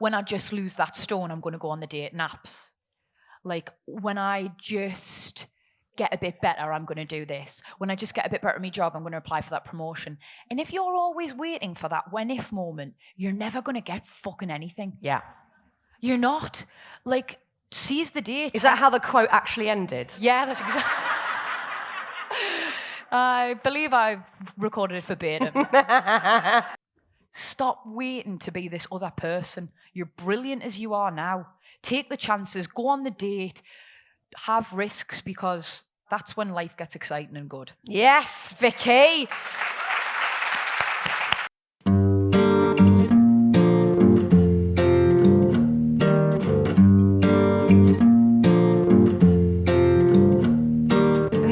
when I just lose that stone, I'm going to go on the date naps. Like, when I just get a bit better, I'm going to do this. When I just get a bit better at my job, I'm going to apply for that promotion. And if you're always waiting for that when-if moment, you're never going to get fucking anything. Yeah. You're not. Like, seize the date. Is that how the quote actually ended? Yeah, that's exactly. I believe I've recorded it verbatim. Stop waiting to be this other person. You're brilliant as you are now. Take the chances, go on the date, have risks, because that's when life gets exciting and good. Yes, Vicky.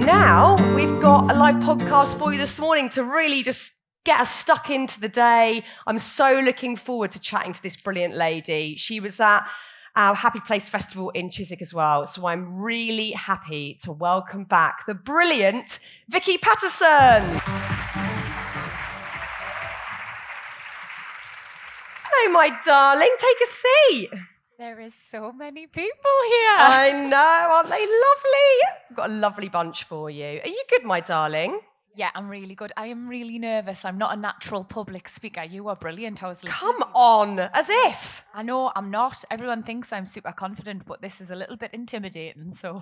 Now we've got a live podcast for you this morning to really just get us stuck into the day. I'm so looking forward to chatting to this brilliant lady. She was at our Happy Place Festival in Chiswick as well. So I'm really happy to welcome back the brilliant Vicky Pattison. Hello, my darling. Take a seat. There is so many people here. I know. Aren't they lovely? I've got a lovely bunch for you. Are you good, my darling? Yeah, I'm really good. I am really nervous. I'm not a natural public speaker. You are brilliant. I was listening. Come on, as if. I know I'm not. Everyone thinks I'm super confident, but this is a little bit intimidating. So,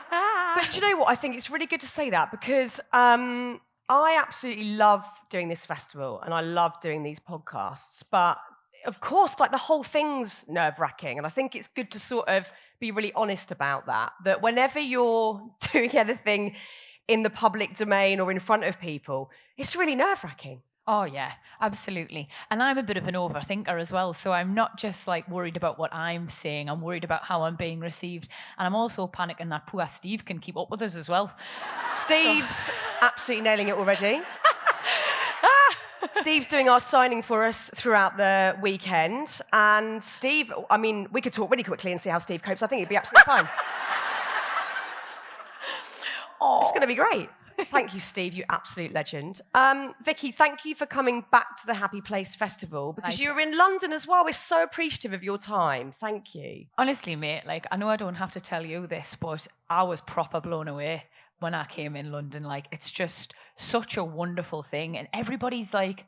But do you know what? I think it's really good to say that because I absolutely love doing this festival and I love doing these podcasts. But of course, like the whole thing's nerve-wracking. And I think it's good to sort of be really honest about that. That whenever you're doing anything in the public domain or in front of people, it's really nerve-wracking. Oh, yeah, absolutely. And I'm a bit of an overthinker as well. So I'm not just like worried about what I'm saying. I'm worried about how I'm being received. And I'm also panicking that poor Steve can keep up with us as well. Steve's absolutely nailing it already. Steve's doing our signing for us throughout the weekend. And Steve, I mean, we could talk really quickly and see how Steve copes. I think he'd be absolutely fine. It's going to be great. Thank you, Steve, you absolute legend. Vicky, thank you for coming back to the Happy Place Festival because you were in London as well. We're so appreciative of your time. Thank you. Honestly, mate, like, I know I don't have to tell you this, but I was proper blown away when I came in London. Like, it's just such a wonderful thing. And everybody's like,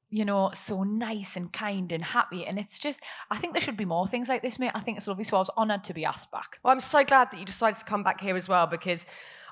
you know, so nice and kind and happy. And it's just, I think there should be more things like this, mate. I think it's lovely. So I was honoured to be asked back. Well, I'm so glad that you decided to come back here as well because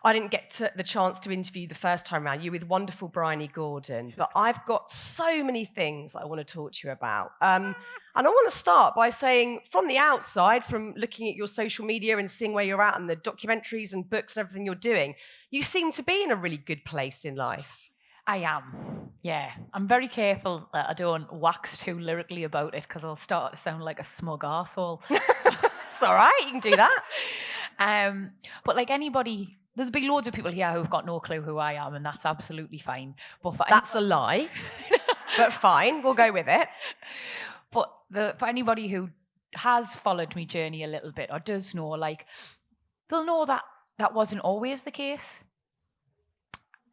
I didn't get the chance to interview you the first time around. You with wonderful Bryony Gordon. But I've got so many things that I want to talk to you about. And I want to start by saying, from the outside, from looking at your social media and seeing where you're at and the documentaries and books and everything you're doing, you seem to be in a really good place in life. I am, yeah. I'm very careful that I don't wax too lyrically about it because I'll start to sound like a smug arsehole. It's all right, you can do that. But like anybody, there's be loads of people here who've got no clue who I am, and that's absolutely fine. But that's a lie, but fine, we'll go with it. But for anybody who has followed my journey a little bit or does know, like, they'll know that that wasn't always the case.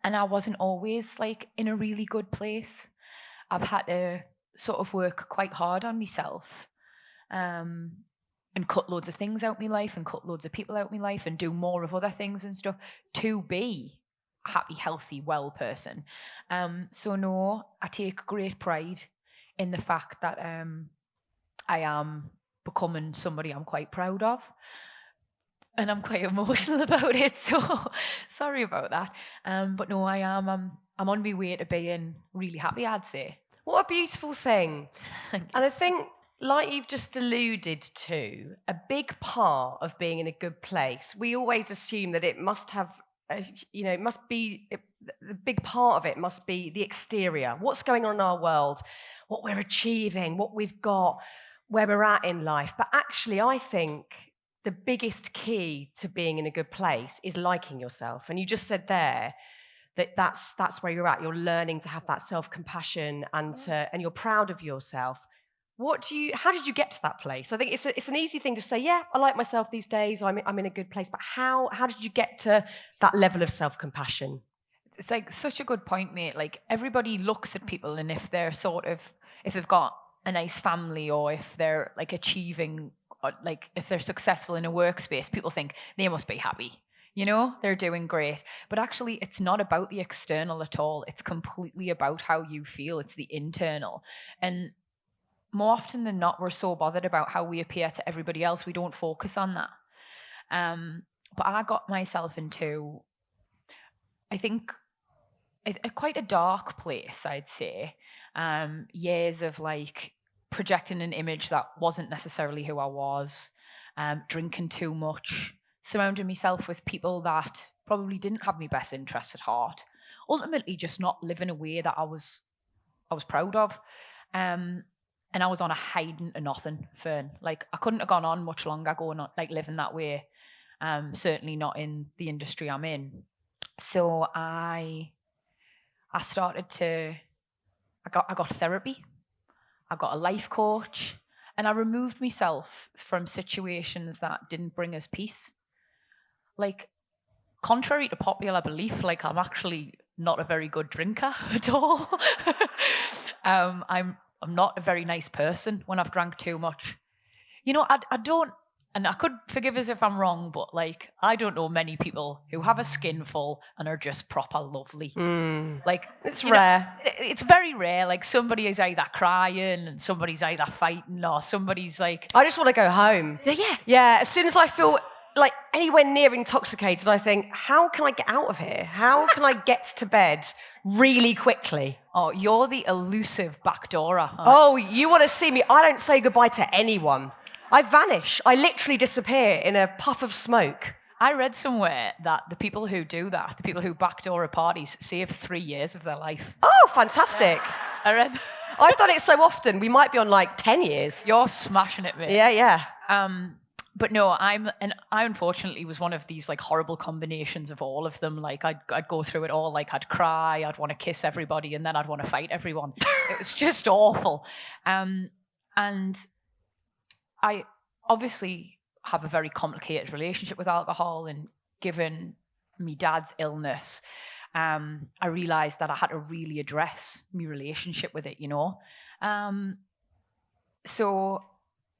And I wasn't always like in a really good place. I've had to sort of work quite hard on myself and cut loads of things out of my life and cut loads of people out of my life and do more of other things and stuff to be a happy, healthy, well person. So no, I take great pride in the fact that I am becoming somebody I'm quite proud of. And I'm quite emotional about it, so sorry about that. But no, I am. I'm on my way to being really happy, I'd say. What a beautiful thing. And I think, like you've just alluded to, a big part of being in a good place, we always assume that it must have, it must be, the big part of it must be the exterior. What's going on in our world, what we're achieving, what we've got, where we're at in life. But actually, I think the biggest key to being in a good place is liking yourself. And you just said there that that's where you're at. You're learning to have that self-compassion and you're proud of yourself. How did you get to that place? I think it's an easy thing to say, yeah, I like myself these days, I'm in a good place. But how did you get to that level of self-compassion? It's like such a good point, mate. Like, everybody looks at people, and if they've got a nice family, or if they're like achieving, or like if they're successful in a workspace, people think they must be happy. You know, they're doing great. But actually, it's not about the external at all. It's completely about how you feel. It's the internal. And more often than not, we're so bothered about how we appear to everybody else, we don't focus on that. But I got myself into, I think, quite a dark place, I'd say. Years of like projecting an image that wasn't necessarily who I was, drinking too much, surrounding myself with people that probably didn't have my best interests at heart. Ultimately, just not living a way that I was proud of. And I was on a hiding to nothing, Fearne. Like, I couldn't have gone on much longer going on, like, living that way. Certainly not in the industry I'm in. So I started to, I got therapy. I got a life coach. And I removed myself from situations that didn't bring us peace. Like, contrary to popular belief, like, I'm actually not a very good drinker at all. I'm not a very nice person when I've drank too much. You know, I don't, and I could forgive us if I'm wrong, but like, I don't know many people who have a skin full and are just proper lovely. Like, It's rare. It's very rare. Like, somebody is either crying and somebody's either fighting, or somebody's like, I just want to go home. yeah. Yeah, as soon as I feel like anywhere near intoxicated, I think, how can I get out of here? How can I get to bed really quickly? Oh, you're the elusive backdoorer. Huh? Oh, you want to see me? I don't say goodbye to anyone. I vanish. I literally disappear in a puff of smoke. I read somewhere that the people who do that, the people who backdoor at parties, save 3 years of their life. Oh, fantastic. I read. I've done it so often. We might be on like 10 years. You're smashing it, mate. Yeah. But no, I unfortunately was one of these like horrible combinations of all of them. Like, I'd go through it all. Like, I'd cry, I'd want to kiss everybody, and then I'd want to fight everyone. It was just awful. And I obviously have a very complicated relationship with alcohol, and given me dad's illness, I realized that I had to really address my relationship with it, you know. So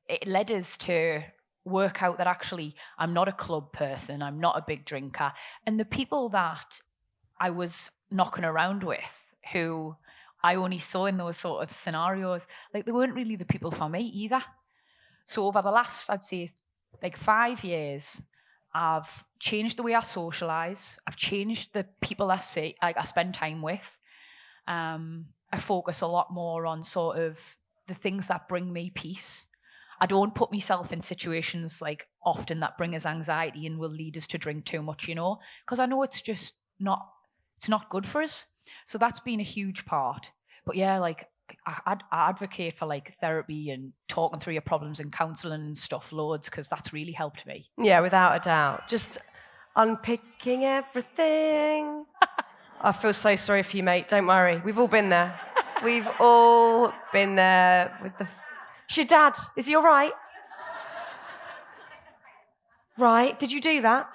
it led us to work out that actually I'm not a club person, I'm not a big drinker. And the people that I was knocking around with, who I only saw in those sort of scenarios, like, they weren't really the people for me either. So over the last, I'd say, like 5 years, I've changed the way I socialise. I've changed the people I spend time with. I focus a lot more on sort of the things that bring me peace. I don't put myself in situations like often that bring us anxiety and will lead us to drink too much, you know, because I know it's just not good for us. So that's been a huge part. But yeah, like, I advocate for like therapy and talking through your problems and counselling and stuff loads, because that's really helped me. Yeah, without a doubt. Just unpicking everything. I feel so sorry for you, mate. Don't worry. We've all been there. We've all been there with the... Is your dad? Is he all right? Right. Did you do that?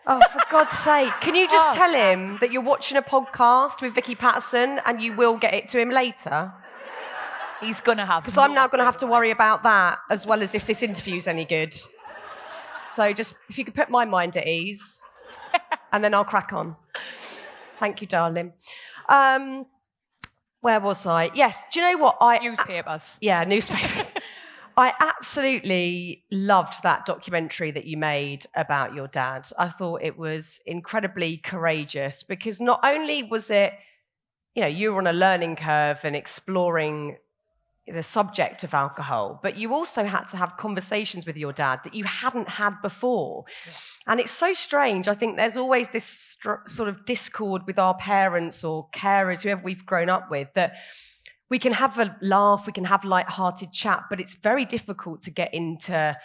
Oh, for God's sake. Can you just tell him that you're watching a podcast with Vicky Pattison and you will get it to him later? He's going to have... Because I'm now going to have to worry about that, as well as if this interview's any good. So just, if you could put my mind at ease, and then I'll crack on. Thank you, darling. Where was I? Yes, do you know what? Newspapers. Yeah, newspapers. I absolutely loved that documentary that you made about your dad. I thought it was incredibly courageous, because not only was it, you know, you were on a learning curve and exploring the subject of alcohol, but you also had to have conversations with your dad that you hadn't had before. Yeah. And it's so strange. I think there's always this sort of discord with our parents or carers, whoever we've grown up with, that we can have a laugh, we can have light-hearted chat, but it's very difficult to get into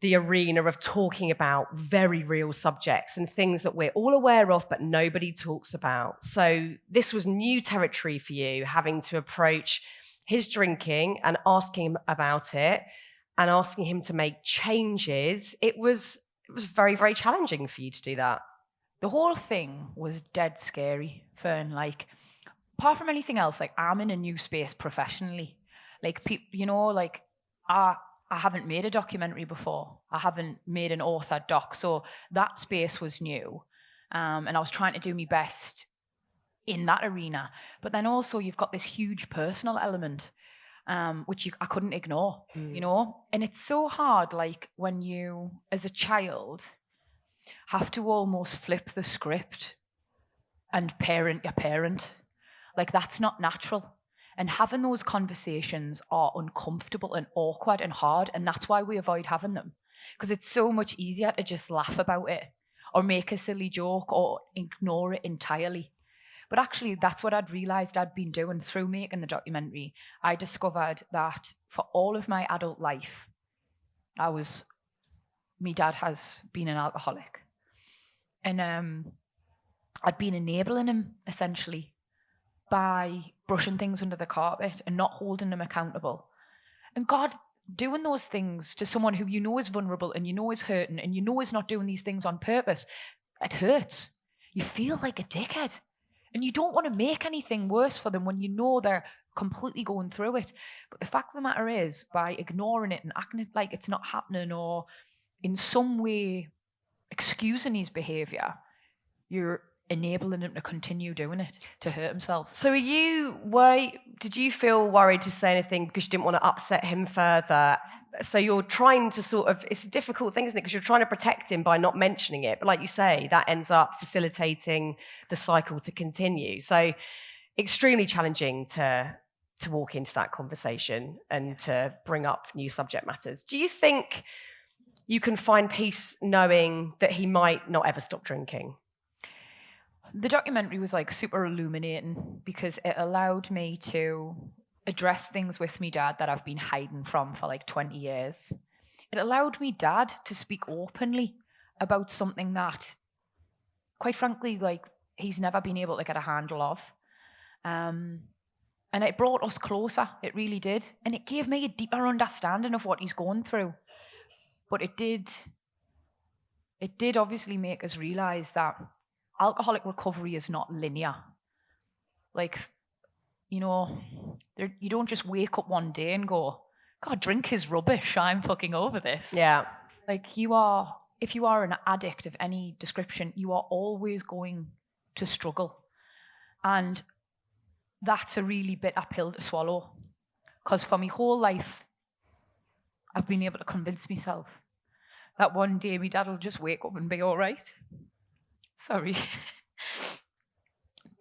the arena of talking about very real subjects and things that we're all aware of, but nobody talks about. So this was new territory for you, having to approach his drinking and asking him about it and asking him to make changes. It was very, very challenging for you to do that. The whole thing was dead scary, Fearne. Like, apart from anything else, like I'm in a new space professionally. Like like I haven't made a documentary before. I haven't made an author doc, so that space was new, and I was trying to do my best in that arena. But then also you've got this huge personal element, which I couldn't ignore, and it's so hard, like when you, as a child, have to almost flip the script and parent your parent. Like, that's not natural. And having those conversations are uncomfortable and awkward and hard, and that's why we avoid having them. Because it's so much easier to just laugh about it or make a silly joke or ignore it entirely. But actually, that's what I'd realised I'd been doing through making the documentary. I discovered that for all of my adult life, my dad has been an alcoholic. And I'd been enabling him, essentially, by brushing things under the carpet and not holding him accountable. And God, doing those things to someone who you know is vulnerable and you know is hurting and you know is not doing these things on purpose, it hurts. You feel like a dickhead. And you don't want to make anything worse for them when you know they're completely going through it. But the fact of the matter is, by ignoring it and acting like it's not happening or in some way excusing his behaviour, you're enabling him to continue doing it, to hurt himself. So did you feel worried to say anything because you didn't want to upset him further? So you're trying to it's a difficult thing, isn't it? Because you're trying to protect him by not mentioning it. But like you say, that ends up facilitating the cycle to continue. So extremely challenging to walk into that conversation and to bring up new subject matters. Do you think you can find peace knowing that he might not ever stop drinking? The documentary was like super illuminating because it allowed me to address things with me dad that I've been hiding from for like 20 years. It allowed me dad to speak openly about something that, quite frankly, like he's never been able to get a handle of. And it brought us closer. It really did. And it gave me a deeper understanding of what he's going through. But it did obviously make us realize that alcoholic recovery is not linear. Like, you don't just wake up one day and go, God, drink is rubbish. I'm fucking over this. Yeah. Like if you are an addict of any description, you are always going to struggle. And that's a really bitter pill to swallow. Because for my whole life, I've been able to convince myself that one day my dad will just wake up and be all right. Sorry.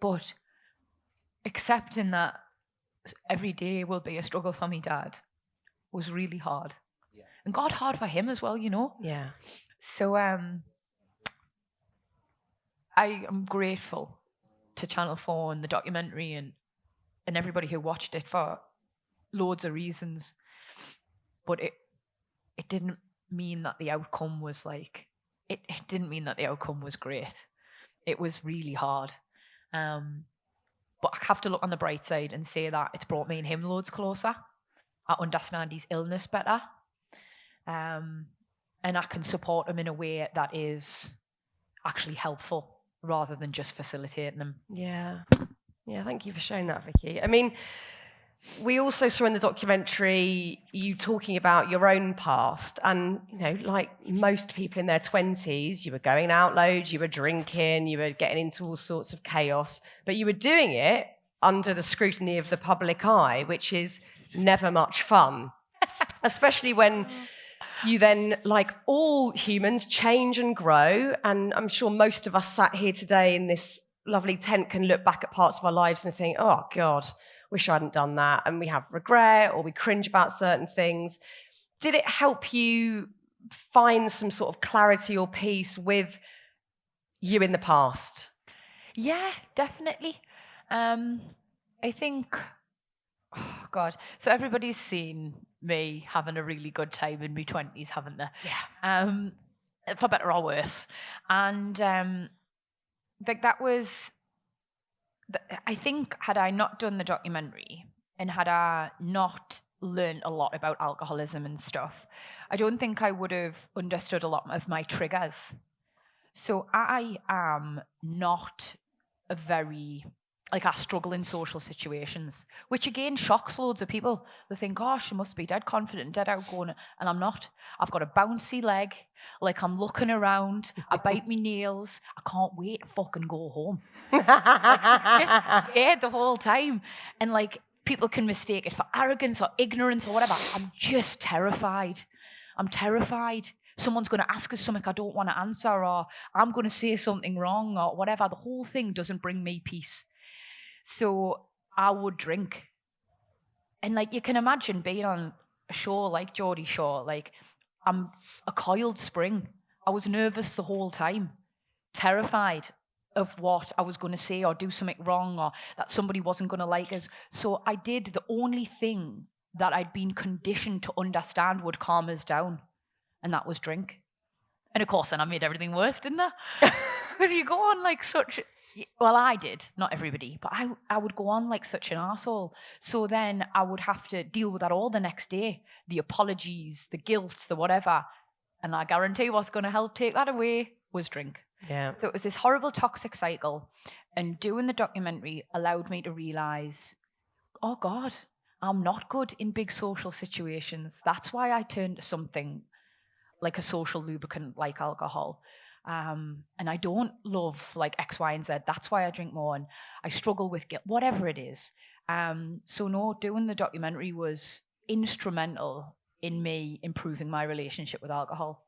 But accepting that every day will be a struggle for me dad was really hard. Yeah. And God, hard for him as well, Yeah. So I am grateful to Channel 4 and the documentary and everybody who watched it for loads of reasons. But it didn't mean that the outcome was like, it didn't mean that the outcome was great. It was really hard. But I have to look on the bright side and say that it's brought me and him loads closer. I understand his illness better. And I can support him in a way that is actually helpful rather than just facilitating him. Yeah. Yeah, thank you for sharing that, Vicky. I mean, we also saw in the documentary you talking about your own past, and like most people in their 20s, you were going out loads, you were drinking, you were getting into all sorts of chaos, but you were doing it under the scrutiny of the public eye, which is never much fun, especially when you then, like all humans, change and grow. And I'm sure most of us sat here today in this lovely tent can look back at parts of our lives and think, oh God, wish I hadn't done that. And we have regret or we cringe about certain things. Did it help you find some sort of clarity or peace with you in the past? Yeah, definitely. I think, oh God. So everybody's seen me having a really good time in my 20s, haven't they? Yeah. For better or worse. And like that was, I think had I not done the documentary and had I not learned a lot about alcoholism and stuff, I don't think I would have understood a lot of my triggers. So I am not a very like I struggle in social situations, which again shocks loads of people. They think, oh, she must be dead confident, dead outgoing, and I'm not. I've got a bouncy leg, like I'm looking around, I bite my nails, I can't wait to fucking go home. Like, just scared the whole time. And like people can mistake it for arrogance or ignorance or whatever. I'm just terrified. I'm terrified. Someone's going to ask us something I don't want to answer, or I'm going to say something wrong or whatever. The whole thing doesn't bring me peace. So I would drink. And like you can imagine being on a show like Geordie Shore, like I'm a coiled spring. I was nervous the whole time, terrified of what I was going to say or do something wrong or that somebody wasn't going to like us. So I did the only thing that I'd been conditioned to understand would calm us down, and that was drink. And of course, then I made everything worse, didn't I? Because you go on like such... Well, I did, not everybody, but I would go on like such an arsehole. So then I would have to deal with that all the next day. The apologies, the guilt, the whatever. And I guarantee what's going to help take that away was drink. Yeah. So it was this horrible toxic cycle. And doing the documentary allowed me to realise, oh God, I'm not good in big social situations. That's why I turned to something like a social lubricant like alcohol. And I don't love like X, Y, and Z. That's why I drink more, and I struggle with guilt, whatever it is. So no, doing the documentary was instrumental in me improving my relationship with alcohol.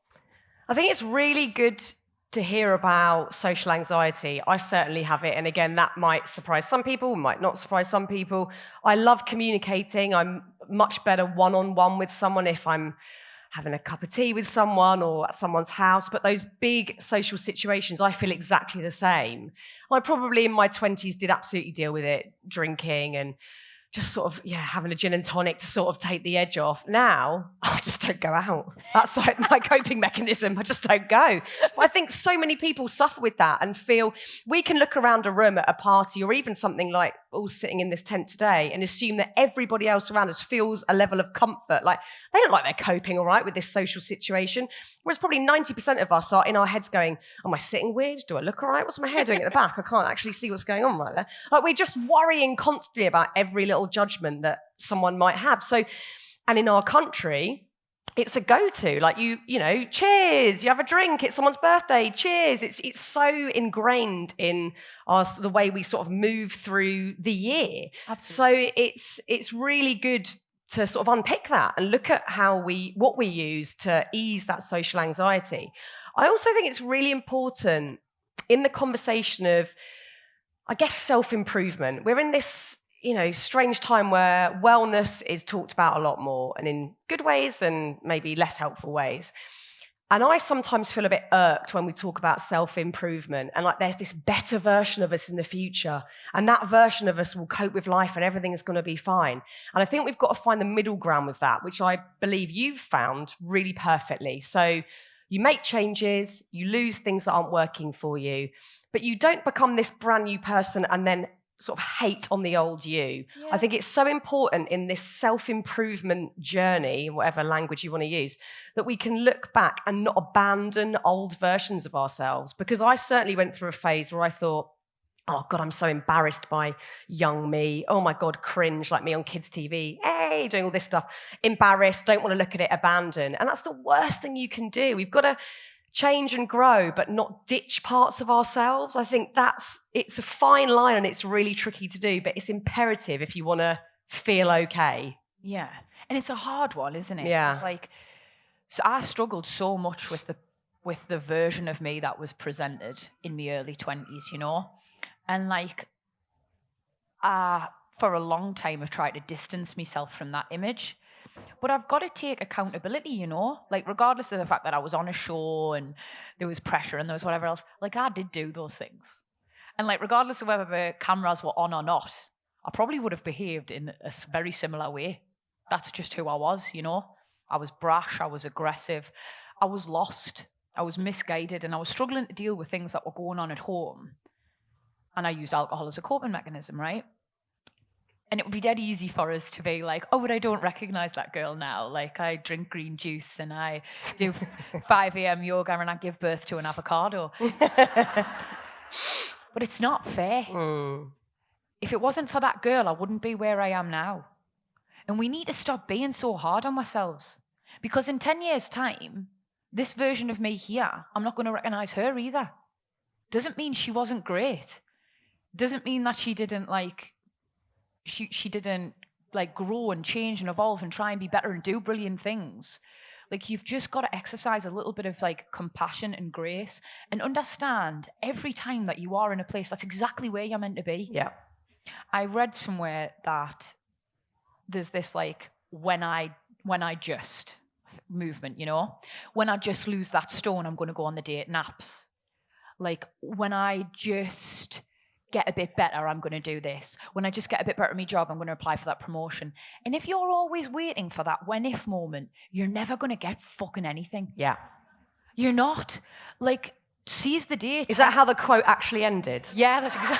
I think it's really good to hear about social anxiety. I certainly have it. And again, that might surprise some people, might not surprise some people. I love communicating. I'm much better one-on-one with someone if I'm having a cup of tea with someone or at someone's house, but those big social situations, I feel exactly the same. I probably in my 20s did absolutely deal with it, drinking and just sort of, having a gin and tonic to sort of take the edge off. Now, I just don't go out. That's like my coping mechanism. I just don't go. But I think so many people suffer with that and feel we can look around a room at a party or even something like all sitting in this tent today and assume that everybody else around us feels a level of comfort. Like they look like they're coping all right with this social situation. Whereas probably 90% of us are in our heads going, am I sitting weird? Do I look all right? What's my hair doing at the back? I can't actually see what's going on right there. Like we're just worrying constantly about every little judgment that someone might have. So, and in our country, it's a go-to. Like you know, cheers, you have a drink, it's someone's birthday, cheers. It's so ingrained in the way we sort of move through the year. Absolutely. So it's really good to sort of unpick that and look at what we use to ease that social anxiety. I also think it's really important in the conversation of, I guess, self-improvement. We're in this strange time where wellness is talked about a lot more and in good ways and maybe less helpful ways. And I sometimes feel a bit irked when we talk about self-improvement and like there's this better version of us in the future and that version of us will cope with life and everything is going to be fine. And I think we've got to find the middle ground with that, which I believe you've found really perfectly. So you make changes, you lose things that aren't working for you, but you don't become this brand new person and then sort of hate on the old you. Yeah. I think it's so important in this self-improvement journey, whatever language you want to use, that we can look back and not abandon old versions of ourselves. Because I certainly went through a phase where I thought, oh God, I'm so embarrassed by young me. Oh my God, cringe, like me on kids' TV. Hey, doing all this stuff. Embarrassed, don't want to look at it, abandon. And that's the worst thing you can do. We've got to change and grow, but not ditch parts of ourselves. I think it's a fine line and it's really tricky to do, but it's imperative if you want to feel okay. Yeah. And it's a hard one, isn't it? Yeah. Like, so I struggled so much with the version of me that was presented in my early 20s, And like, for a long time, I've tried to distance myself from that image. But I've got to take accountability, like regardless of the fact that I was on a show and there was pressure and there was whatever else, like I did do those things. And like regardless of whether the cameras were on or not, I probably would have behaved in a very similar way. That's just who I was, I was brash, I was aggressive, I was lost, I was misguided, and I was struggling to deal with things that were going on at home. And I used alcohol as a coping mechanism, right? And it would be dead easy for us to be like, oh, but I don't recognize that girl now. Like I drink green juice and I do 5 a.m. yoga and I give birth to an avocado. But it's not fair. if it wasn't for that girl, I wouldn't be where I am now. And we need to stop being so hard on ourselves. Because in 10 years' time, this version of me here, I'm not going to recognize her either. Doesn't mean she wasn't great. Doesn't mean that she didn't she didn't grow and change and evolve and try and be better and do brilliant things. Like, you've just got to exercise a little bit of compassion and grace and understand every time that you are in a place, that's exactly where you're meant to be. Yeah. I read somewhere that there's this when I just movement, when I just lose that stone, I'm going to go on the date naps. When I just get a bit better, I'm going to do this. When I just get a bit better at my job, I'm going to apply for that promotion. And if you're always waiting for that when-if moment, you're never going to get fucking anything. Yeah. You're not. Seize the date. Is that how the quote actually ended? Yeah, that's exactly.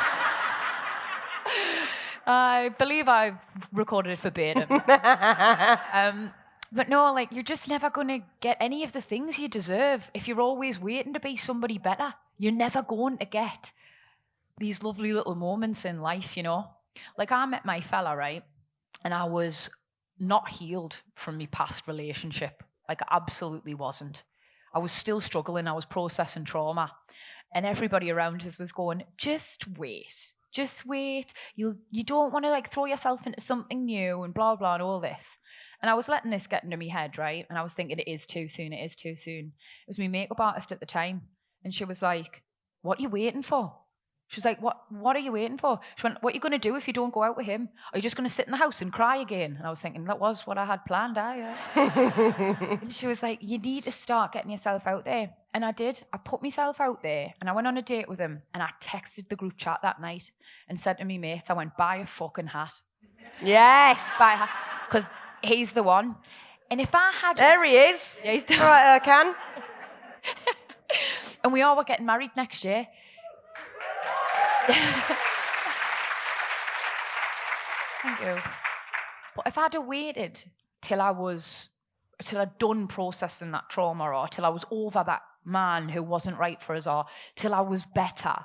I believe I've recorded it verbatim. But no, you're just never going to get any of the things you deserve if you're always waiting to be somebody better. You're never going to get these lovely little moments in life, I met my fella, right? And I was not healed from my past relationship. I absolutely wasn't. I was still struggling. I was processing trauma. And everybody around us was going, just wait. Just wait. You don't want to throw yourself into something new and blah, blah, and all this. And I was letting this get into my head, right? And I was thinking, it is too soon. It is too soon. It was my makeup artist at the time. And she was like, what are you waiting for? She was like, what are you waiting for? She went, what are you going to do if you don't go out with him? Are you just going to sit in the house and cry again? And I was thinking, that was what I had planned, And she was like, you need to start getting yourself out there. And I did. I put myself out there and I went on a date with him and I texted the group chat that night and said to me mates, I went, buy a fucking hat. Yes. Buy a hat. Because he's the one. And if I had... There he is. Yeah, he's the... All right, I can. And we all were getting married next year. Thank you. But if I'd have waited till I'd done processing that trauma, or till I was over that man who wasn't right for us, or till I was better,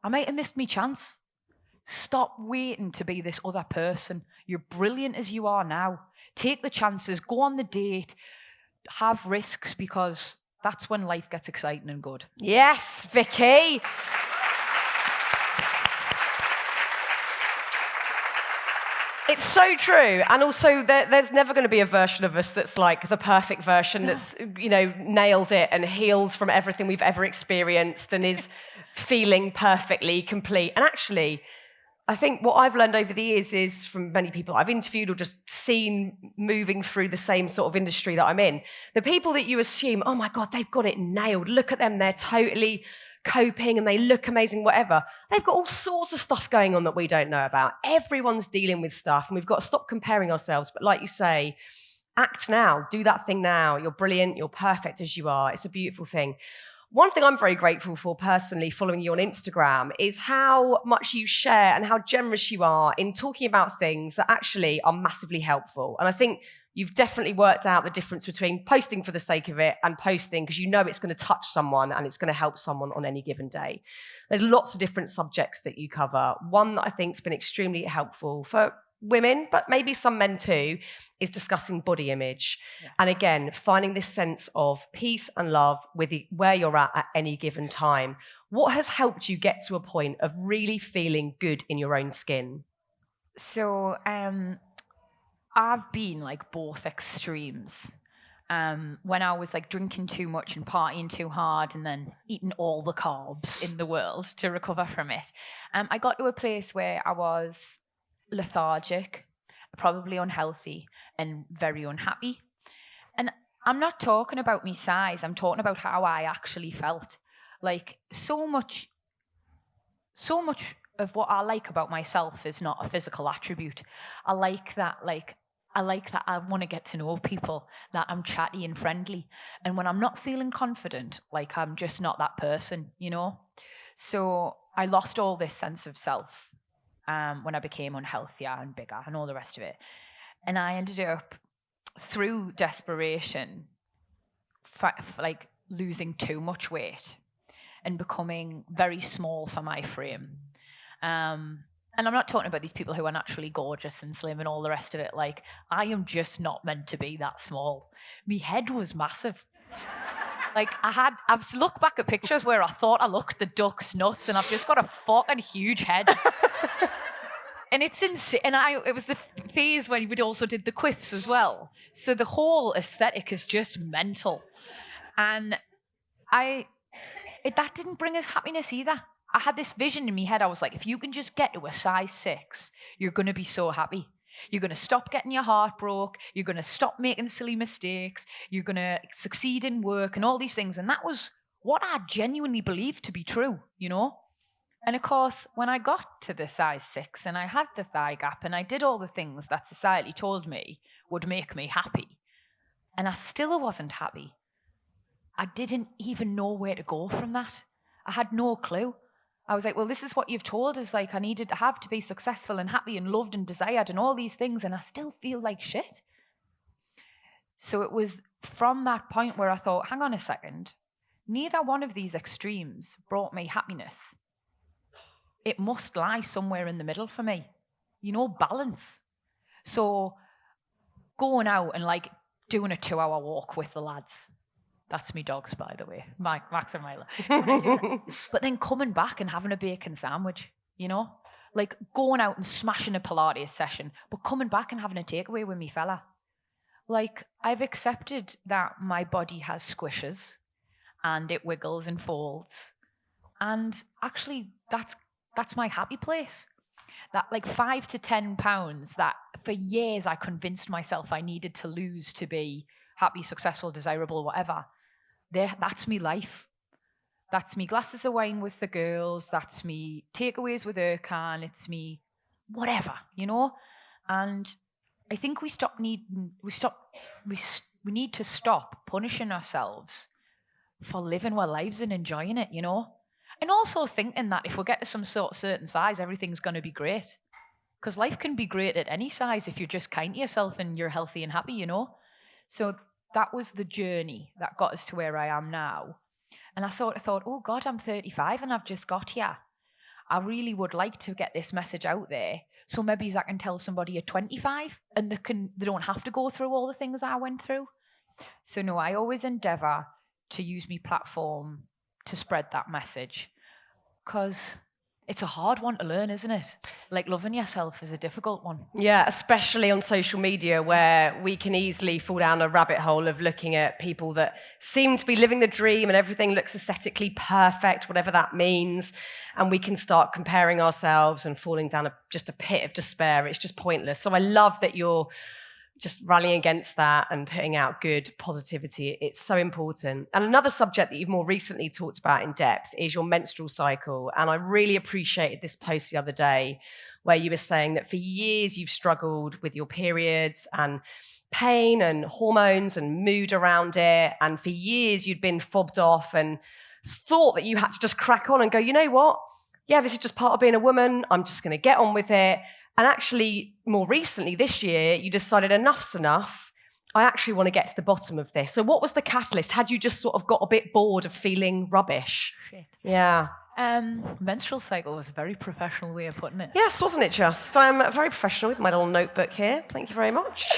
I might have missed my chance. Stop waiting to be this other person. You're brilliant as you are now. Take the chances, go on the date, have risks, because that's when life gets exciting and good. Yes, Vicky. It's so true. And also, there's never going to be a version of us that's like the perfect version that's, nailed it and healed from everything we've ever experienced and is feeling perfectly complete. And actually, I think what I've learned over the years is from many people I've interviewed or just seen moving through the same sort of industry that I'm in, the people that you assume, oh my God, they've got it nailed. Look at them. They're totally coping and they look amazing, whatever. They've got all sorts of stuff going on that we don't know about. Everyone's dealing with stuff and we've got to stop comparing ourselves. But like you say, act now, do that thing now. You're brilliant. You're perfect as you are. It's a beautiful thing. One thing I'm very grateful for personally, following you on Instagram, is how much you share and how generous you are in talking about things that actually are massively helpful. And I think you've definitely worked out the difference between posting for the sake of it and posting because you know it's going to touch someone and it's going to help someone on any given day. There's lots of different subjects that you cover. One that I think has been extremely helpful for women, but maybe some men too, is discussing body image. Yeah. And again, finding this sense of peace and love with where you're at any given time. What has helped you get to a point of really feeling good in your own skin? So I've been both extremes. When I was drinking too much and partying too hard and then eating all the carbs in the world to recover from it, I got to a place where I was lethargic, probably unhealthy and very unhappy. And I'm not talking about my size, I'm talking about how I actually felt. So much of what I like about myself is not a physical attribute. I like that I want to get to know people, that I'm chatty and friendly. And when I'm not feeling confident, I'm just not that person, So I lost all this sense of self when I became unhealthier and bigger and all the rest of it. And I ended up, through desperation, losing too much weight and becoming very small for my frame. And I'm not talking about these people who are naturally gorgeous and slim and all the rest of it. Like, I am just not meant to be that small. My head was massive. Like, I've looked back at pictures where I thought I looked the duck's nuts, and I've just got a fucking huge head. And it's insane. And it was the phase when we also did the quiffs as well. So the whole aesthetic is just mental. And that didn't bring us happiness either. I had this vision in my head. I was like, if you can just get to a size 6, you're going to be so happy. You're going to stop getting your heart broke. You're going to stop making silly mistakes. You're going to succeed in work and all these things. And that was what I genuinely believed to be true, you know? And of course, when I got to the size 6 and I had the thigh gap and I did all the things that society told me would make me happy, and I still wasn't happy, I didn't even know where to go from that. I had no clue. I was like, well, this is what you've told us. Like, I needed to have to be successful and happy and loved and desired and all these things, and I still feel like shit. So it was from that point where I thought, hang on a second, neither one of these extremes brought me happiness. It must lie somewhere in the middle for me. You know, balance. So going out and like doing a 2-hour walk with the lads. That's me dogs, by the way, Max and Mila. But then coming back and having a bacon sandwich, you know? Like going out and smashing a Pilates session, but coming back and having a takeaway with me fella. Like, I've accepted that my body has squishes and it wiggles and folds. And actually, that's my happy place. That like 5 to 10 pounds that for years I convinced myself I needed to lose to be happy, successful, desirable, whatever. That's me life. That's me glasses of wine with the girls. That's me takeaways with Erkan. It's me whatever, you know? And I think we need to stop punishing ourselves for living our lives and enjoying it, you know? And also thinking that if we get to some sort of certain size, everything's going to be great. Because life can be great at any size if you're just kind to yourself and you're healthy and happy, you know? So that was the journey that got us to where I am now. And I sort of thought, oh God, I'm 35 and I've just got here. I really would like to get this message out there. So maybe I can tell somebody at 25 and they don't have to go through all the things I went through. So no, I always endeavour to use my platform to spread that message. Because it's a hard one to learn, isn't it? Like, loving yourself is a difficult one. Yeah, especially on social media, where we can easily fall down a rabbit hole of looking at people that seem to be living the dream and everything looks aesthetically perfect, whatever that means. And we can start comparing ourselves and falling down just a pit of despair. It's just pointless. So I love that you're just rallying against that and putting out good positivity. It's so important. And another subject that you've more recently talked about in depth is your menstrual cycle. And I really appreciated this post the other day where you were saying that for years you've struggled with your periods and pain and hormones and mood around it. And for years you'd been fobbed off and thought that you had to just crack on and go, you know what? Yeah, this is just part of being a woman. I'm just going to get on with it. And actually, more recently, this year, you decided enough's enough. I actually want to get to the bottom of this. So what was the catalyst? Had you just sort of got a bit bored of feeling rubbish? Shit. Yeah. Menstrual cycle was a very professional way of putting it. Yes, wasn't it just? I'm very professional with my little notebook here. Thank you very much.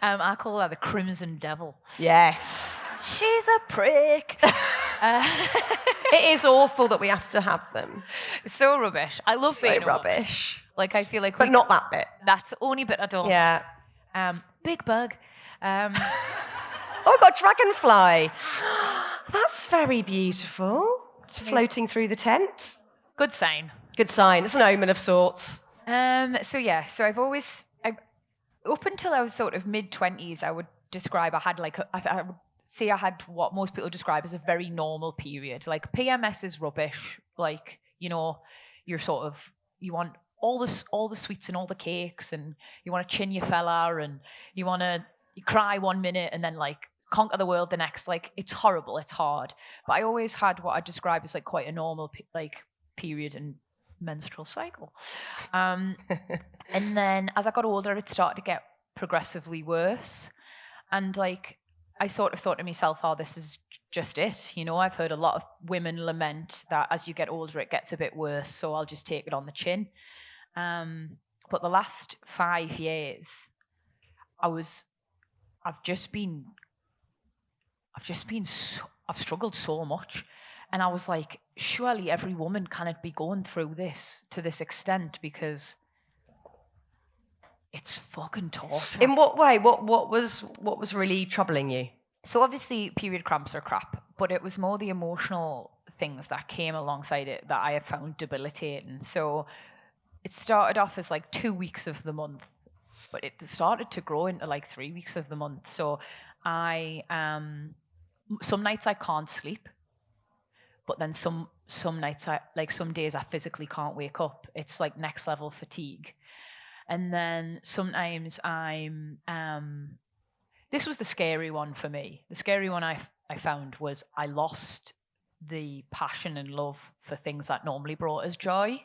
I call her the Crimson Devil. Yes. She's a prick. It is awful that we have to have them. So rubbish. I love being rubbish. Like, I feel like But not that bit. That's the only bit I don't. Yeah. Big bug. Oh, I've got dragonfly. That's very beautiful. It's floating through the tent. Good sign. Good sign. It's an omen of sorts. So I've always, up until I was sort of mid-20s, I would describe I would say I had what most people describe as a very normal period. Like, PMS is rubbish. Like, you know, you want all the sweets and all the cakes, and you want to chin your fella, and you cry one minute and then like conquer the world the next. Like, it's horrible, it's hard. But I always had what I describe as like quite a normal period and menstrual cycle. And then as I got older, it started to get progressively worse. And like, I sort of thought to myself, oh, this is just it. You know, I've heard a lot of women lament that as you get older, it gets a bit worse. So I'll just take it on the chin. But the last 5 years, I've struggled so much. And I was like, surely every woman cannot be going through this to this extent, because it's fucking torture. In what way? What was really troubling you? So obviously period cramps are crap, but it was more the emotional things that came alongside it that I have found debilitating. So it started off as like 2 weeks of the month, but it started to grow into like 3 weeks of the month. So some nights I can't sleep, but then some nights some days I physically can't wake up. It's like next level fatigue. And then sometimes this was the scary one for me. The scary one I found was I lost the passion and love for things that normally brought us joy.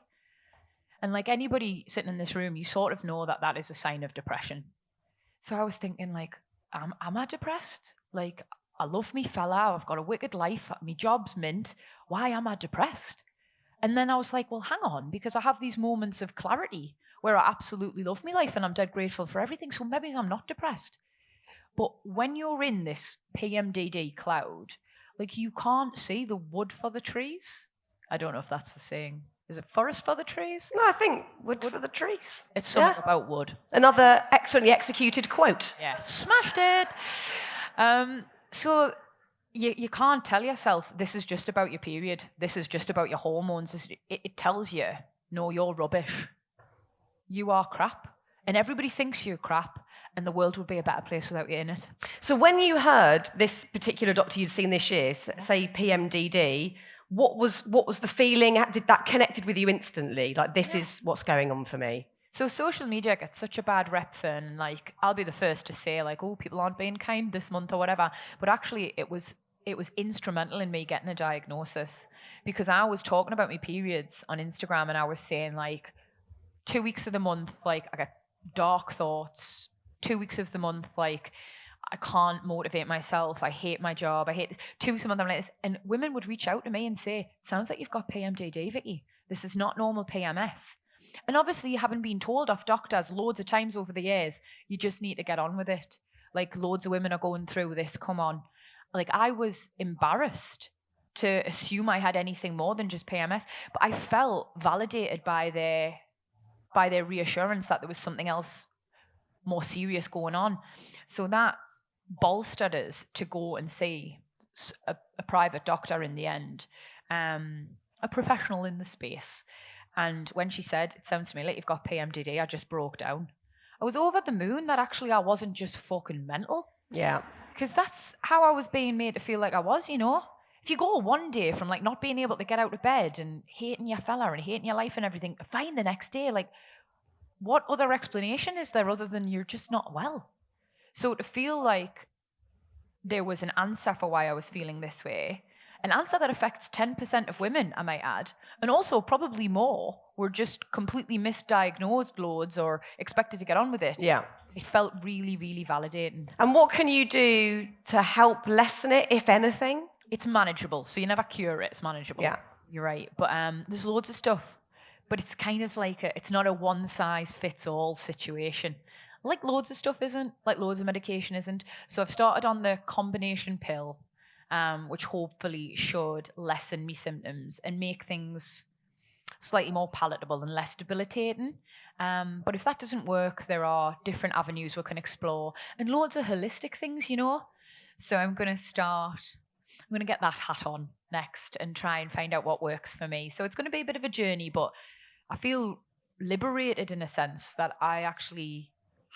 And like anybody sitting in this room, you sort of know that is a sign of depression. So I was thinking, like, am I depressed? Like, I love me fella, I've got a wicked life, my job's mint. Why am I depressed? And then I was like, well, hang on, because I have these moments of clarity where I absolutely love my life and I'm dead grateful for everything. So maybe I'm not depressed. But when you're in this PMDD cloud, like, you can't see the wood for the trees. I don't know if that's the saying. Is it forest for the trees? No, I think wood for the trees. It's something about wood. Another excellently executed quote. Yeah, smashed it. So you can't tell yourself this is just about your period. This is just about your hormones. It tells you, no, you're rubbish. You are crap. And everybody thinks you're crap. And the world would be a better place without you in it. So when you heard this particular doctor you'd seen this year, say PMDD, what was the feeling? Did that connected with you instantly? Like, this is what's going on for me. So social media gets such a bad rep, and like, I'll be the first to say, like, oh, people aren't being kind this month or whatever. But actually, it was instrumental in me getting a diagnosis, because I was talking about my periods on Instagram, and I was saying, like, 2 weeks of the month, like, I get dark thoughts. 2 weeks of the month, like, I can't motivate myself. I hate my job. I hate this. 2 weeks a month, I'm like this. And women would reach out to me and say, sounds like you've got PMDD, Vicky. This is not normal PMS. And obviously you haven't been told off doctors loads of times over the years. You just need to get on with it. Like, loads of women are going through this. Come on. Like, I was embarrassed to assume I had anything more than just PMS. But I felt validated by their reassurance that there was something else more serious going on. So that bolstered us to go and see a private doctor in the end, a professional in the space. And when she said, it sounds to me like you've got PMDD, I just broke down. I was over the moon that actually I wasn't just fucking mental. Yeah. Because that's how I was being made to feel like I was, you know? If you go one day from like not being able to get out of bed and hating your fella and hating your life and everything, fine the next day, like, what other explanation is there other than you're just not well? So to feel like there was an answer for why I was feeling this way, an answer that affects 10% of women, I might add, and also probably more were just completely misdiagnosed loads or expected to get on with it. Yeah. It felt really, really validating. And what can you do to help lessen it, if anything? It's manageable. So you never cure it. It's manageable. Yeah. You're right. But there's loads of stuff. But it's kind of like it's not a one-size-fits-all situation. Like loads of stuff isn't. Like loads of medication isn't. So I've started on the combination pill, which hopefully should lessen me symptoms and make things slightly more palatable and less debilitating. But if that doesn't work, there are different avenues we can explore and loads of holistic things, you know. So I'm going to get that hat on next and try and find out what works for me. So it's going to be a bit of a journey, but I feel liberated in a sense that I actually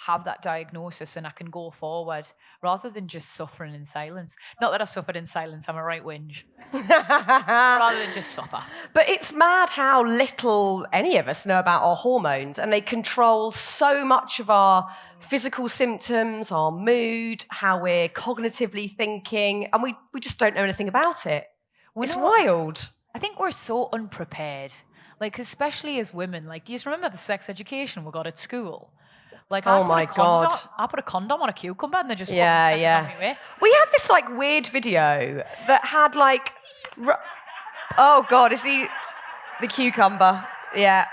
have that diagnosis and I can go forward rather than just suffering in silence. Not that I suffered in silence, I'm a right whinge. Rather than just suffer. But it's mad how little any of us know about our hormones, and they control so much of our physical symptoms, our mood, how we're cognitively thinking, and we just don't know anything about it. It's wild. I think we're so unprepared. Like, especially as women, like, do you just remember the sex education we got at school? Like, oh my God. I put a condom on a cucumber and they just yeah. on me way. We had this like weird video that had like, oh God, is he the cucumber? Yeah.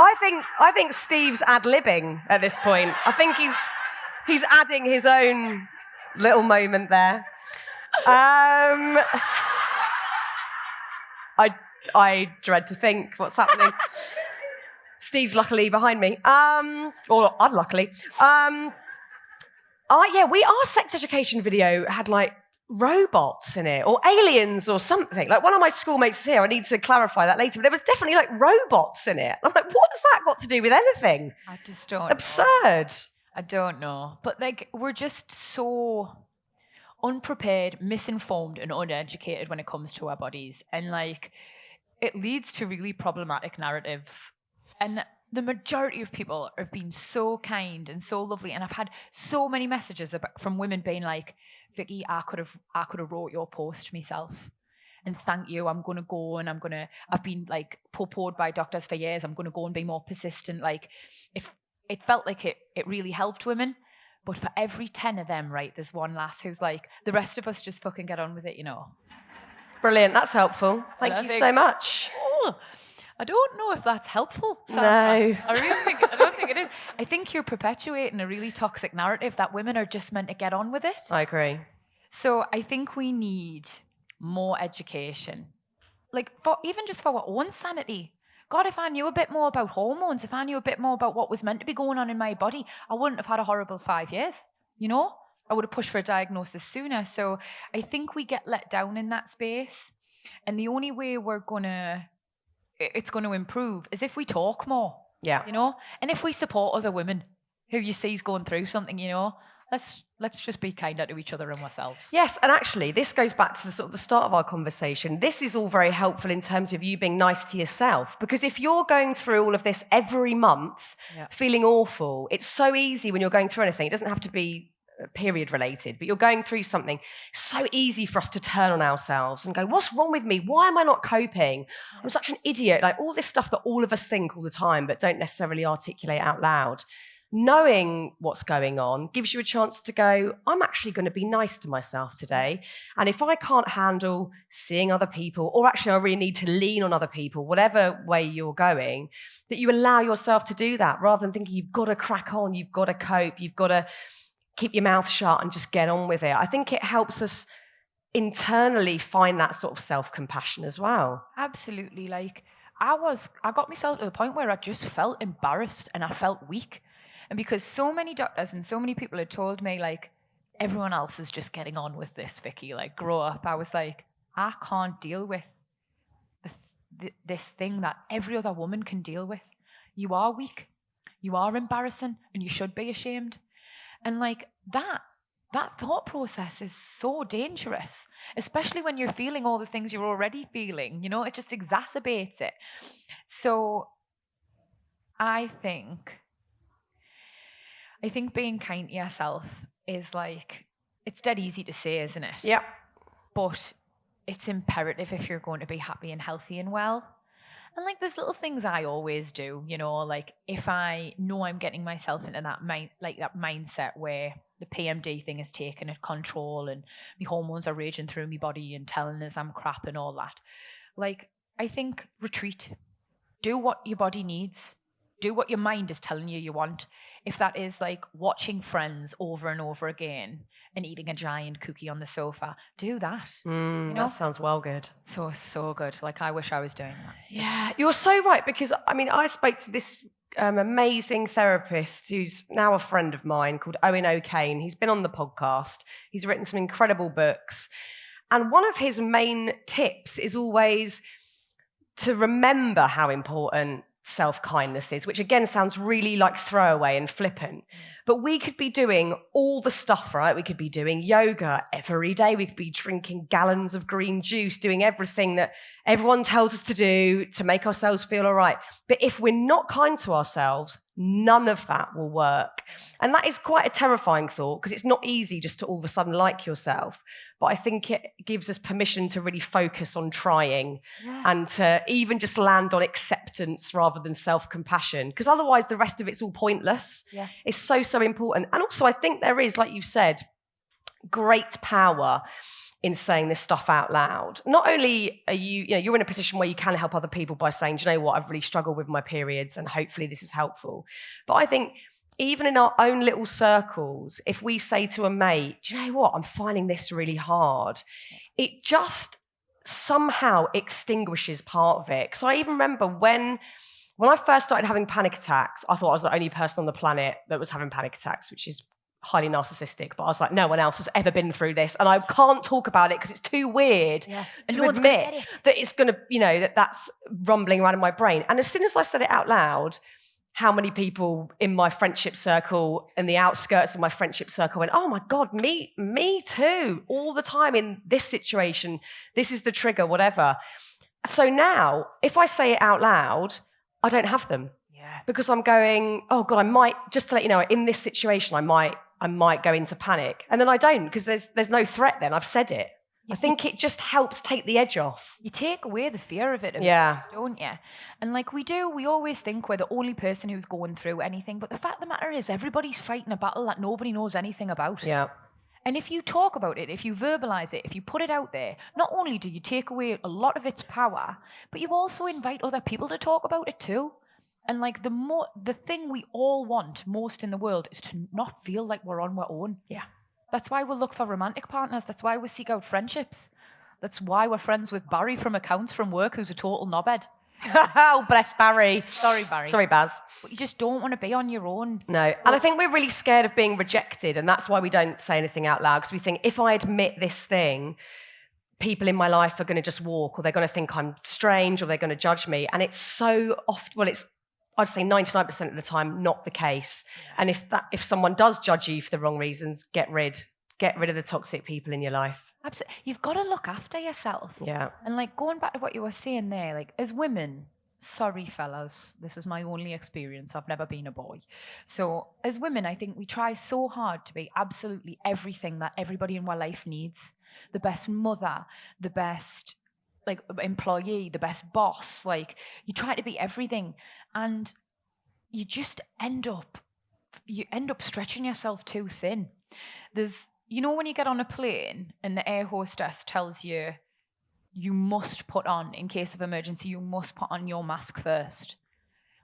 I think Steve's ad-libbing at this point. I think he's adding his own little moment there. I dread to think what's happening. Steve's luckily behind me. Or unluckily. Our sex education video had like robots in it or aliens or something. Like one of my schoolmates is here. I need to clarify that later. But there was definitely like robots in it. I'm like, what's that got to do with anything? I just don't Absurd. know. I don't know. But like, we're just so unprepared, misinformed and uneducated when it comes to our bodies. And like, it leads to really problematic narratives. And the majority of people have been so kind and so lovely. And I've had so many messages from women being like, Vicky, I could have wrote your post myself. And thank you. I'm going to go and I've been like poo-pooed by doctors for years. I'm going to go and be more persistent. Like it felt like it really helped women. But for every 10 of them, right, there's one lass who's like, the rest of us just fucking get on with it, you know. Brilliant. That's helpful. Thank you so much. Oh, I don't know if that's helpful. No. I don't think it is. I think you're perpetuating a really toxic narrative that women are just meant to get on with it. I agree. So I think we need more education. Like even just for our own sanity. God, if I knew a bit more about hormones, if I knew a bit more about what was meant to be going on in my body, I wouldn't have had a horrible 5 years, you know? I would have pushed for a diagnosis sooner. So I think we get let down in that space. And the only way it's going to improve is if we talk more. Yeah. You know? And if we support other women who you see is going through something, you know, let's just be kinder to each other and ourselves. Yes, and actually this goes back to the start of our conversation. This is all very helpful in terms of you being nice to yourself, because if you're going through all of this every month, feeling awful, it's so easy when you're going through anything. It doesn't have to be period related, but you're going through something. So easy for us to turn on ourselves and go, what's wrong with me? Why am I not coping? I'm such an idiot. Like all this stuff that all of us think all the time, but don't necessarily articulate out loud. Knowing what's going on gives you a chance to go, I'm actually going to be nice to myself today. And if I can't handle seeing other people, or actually I really need to lean on other people, whatever way you're going, that you allow yourself to do that rather than thinking you've got to crack on, you've got to cope, you've got to keep your mouth shut and just get on with it. I think it helps us internally find that sort of self-compassion as well. Absolutely. Like I got myself to the point where I just felt embarrassed and I felt weak. And because so many doctors and so many people had told me, like, everyone else is just getting on with this, Vicky, like, grow up. I was like, I can't deal with this thing that every other woman can deal with. You are weak. You are embarrassing and you should be ashamed. And like that thought process is so dangerous, especially when you're feeling all the things you're already feeling, you know, it just exacerbates it. So I think being kind to yourself is like, it's dead easy to say, isn't it? Yeah. But it's imperative if you're going to be happy and healthy and well. And like there's little things I always do, you know, like if I know I'm getting myself into that mindset where the PMD thing is taking control and my hormones are raging through my body and telling us I'm crap and all that. Like I think retreat. Do what your body needs. Do what your mind is telling you want. If that is like watching Friends over and over again and eating a giant cookie on the sofa, do that. You know? That sounds well good. So good. Like I wish I was doing that. Yeah, you're so right, because I mean, I spoke to this amazing therapist who's now a friend of mine called Owen O'Kane. He's been on the podcast. He's written some incredible books. And one of his main tips is always to remember how important self-kindness is, which again sounds really like throwaway and flippant. But we could be doing all the stuff, right? We could be doing yoga every day. We could be drinking gallons of green juice, doing everything that everyone tells us to do to make ourselves feel all right. But if we're not kind to ourselves, none of that will work. And that is quite a terrifying thought, because it's not easy just to all of a sudden like yourself. But I think it gives us permission to really focus on trying and to even just land on acceptance rather than self-compassion, because otherwise the rest of it's all pointless. Yeah. It's so important. And also I think there is, like you said, great power in saying this stuff out loud. Not only are you're in a position where you can help other people by saying, do you know what, I've really struggled with my periods and hopefully this is helpful. But I think even in our own little circles, if we say to a mate, do you know what, I'm finding this really hard, it just somehow extinguishes part of it. So I even remember when I first started having panic attacks, I thought I was the only person on the planet that was having panic attacks, which is highly narcissistic, but I was like, no one else has ever been through this, and I can't talk about it because it's too weird to admit that it's going to, that's rumbling around in my brain. And as soon as I said it out loud, how many people in my friendship circle and the outskirts of my friendship circle went, oh my God, me too, all the time in this situation, this is the trigger, whatever. So now, if I say it out loud, I don't have them. Because I'm going, oh God, I might, just to let you know, in this situation, I might go into panic. And then I don't, because there's no threat then. I've said it. I think it just helps take the edge off. You take away the fear of it, don't you? And like we always think we're the only person who's going through anything. But the fact of the matter is everybody's fighting a battle that nobody knows anything about. Yeah. And if you talk about it, if you verbalize it, if you put it out there, not only do you take away a lot of its power, but you also invite other people to talk about it too. And like the thing we all want most in the world is to not feel like we're on our own. Yeah. That's why we look for romantic partners. That's why we seek out friendships. That's why we're friends with Barry from accounts from work, who's a total knobhead. Oh, bless Barry. Sorry, Barry. Sorry, Baz. But you just don't want to be on your own. No. And I think we're really scared of being rejected. And that's why we don't say anything out loud. Because we think if I admit this thing, people in my life are going to just walk, or they're going to think I'm strange, or they're going to judge me. And it's so often, I'd say 99% of the time, not the case. And if someone does judge you for the wrong reasons, get rid of the toxic people in your life. Absolutely. You've got to look after yourself. Yeah. And like going back to what you were saying there, like as women, sorry fellas, this is my only experience. I've never been a boy. So as women, I think we try so hard to be absolutely everything that everybody in our life needs. The best mother, the best like employee, the best boss. Like you try to be everything, and you just end up stretching yourself too thin. There's, when you get on a plane and the air hostess tells you you must put on, in case of emergency, you must put on your mask first.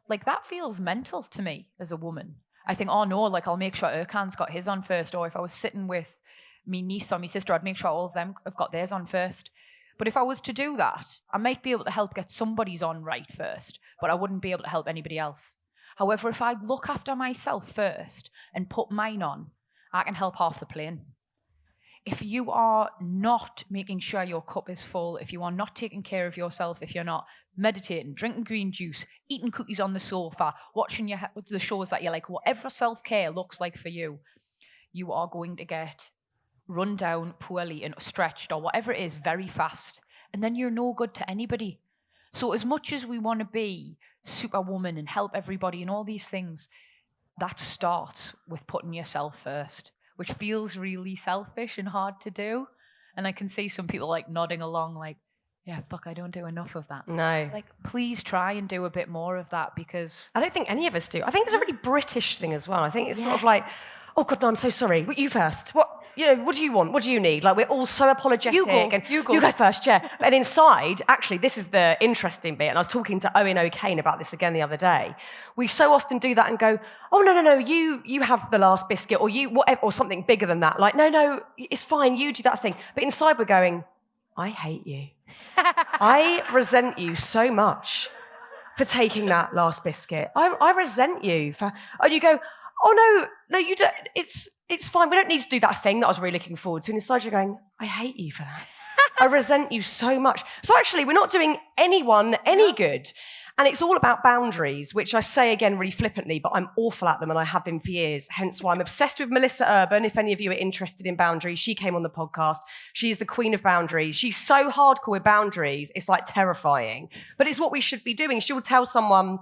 Like that feels mental to me as a woman. I think, oh no, like I'll make sure Erkan's got his on first, or if I was sitting with me niece or my sister, I'd make sure all of them have got theirs on first. But if I was to do that, I might be able to help get somebody's on right first, but I wouldn't be able to help anybody else. However, if I look after myself first and put mine on, I can help half the plane. If you are not making sure your cup is full, if you are not taking care of yourself, if you're not meditating, drinking green juice, eating cookies on the sofa, watching the shows that you like, whatever self-care looks like for you, you are going to get run down poorly and stretched or whatever it is very fast. And then you're no good to anybody. So as much as we want to be superwoman and help everybody and all these things, that starts with putting yourself first, which feels really selfish and hard to do. And I can see some people like nodding along like, yeah, fuck, I don't do enough of that. No. Like, please try and do a bit more of that, because I don't think any of us do. I think it's a really British thing as well. I think it's sort of like, oh God, no, I'm so sorry. You first. What do you want? What do you need? Like, we're all so apologetic. You go. You go first, yeah. And inside, actually, this is the interesting bit. And I was talking to Owen O'Kane about this again the other day. We so often do that and go, oh, no, you have the last biscuit, or you, whatever, or something bigger than that. Like, no, it's fine. You do that thing. But inside we're going, I hate you. I resent you so much for taking that last biscuit. I resent you for, and you go, oh no, you don't, it's fine. We don't need to do that thing that I was really looking forward to. And inside you're going, I hate you for that. I resent you so much. So actually, we're not doing anyone any good. And it's all about boundaries, which I say again really flippantly, but I'm awful at them and I have been for years. Hence why I'm obsessed with Melissa Urban. If any of you are interested in boundaries, she came on the podcast. She's the queen of boundaries. She's so hardcore with boundaries, it's like terrifying. But it's what we should be doing. She'll tell someone,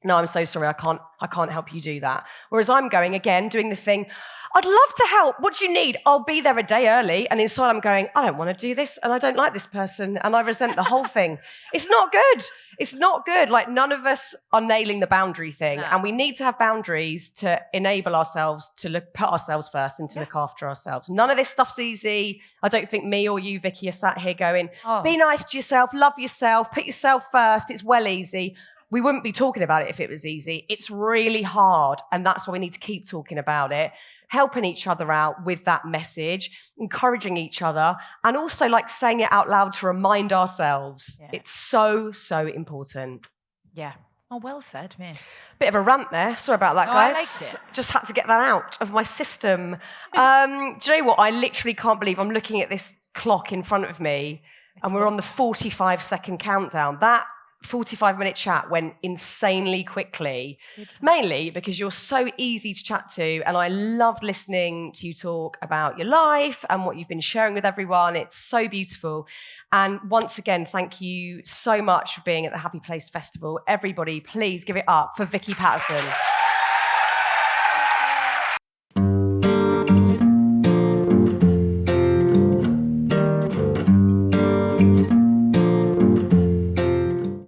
no, I'm so sorry, I can't help you do that. Whereas I'm going, again, doing the thing, I'd love to help. What do you need? I'll be there a day early. And inside I'm going, I don't want to do this, and I don't like this person, and I resent the whole thing. It's not good. It's not good. Like, none of us are nailing the boundary thing. No. And we need to have boundaries to enable ourselves to put ourselves first and to look after ourselves. None of this stuff's easy. I don't think me or you, Vicky, are sat here going, be nice to yourself, love yourself, put yourself first. It's well easy. We wouldn't be talking about it if it was easy. It's really hard, and that's why we need to keep talking about it, helping each other out with that message, encouraging each other, and also like saying it out loud to remind ourselves. Yeah. It's so, so important. Yeah. Oh, well said, man. Bit of a rant there. Sorry about that, No, I guys. liked it. Just had to get that out of my system. Do you know what? I literally can't believe I'm looking at this clock in front of me, and we're on the 45-second countdown. That 45-minute chat went insanely quickly, mainly because you're so easy to chat to, and I loved listening to you talk about your life and what you've been sharing with everyone. It's so beautiful. And once again, thank you so much for being at the Happy Place Festival. Everybody, please give it up for Vicky Pattison.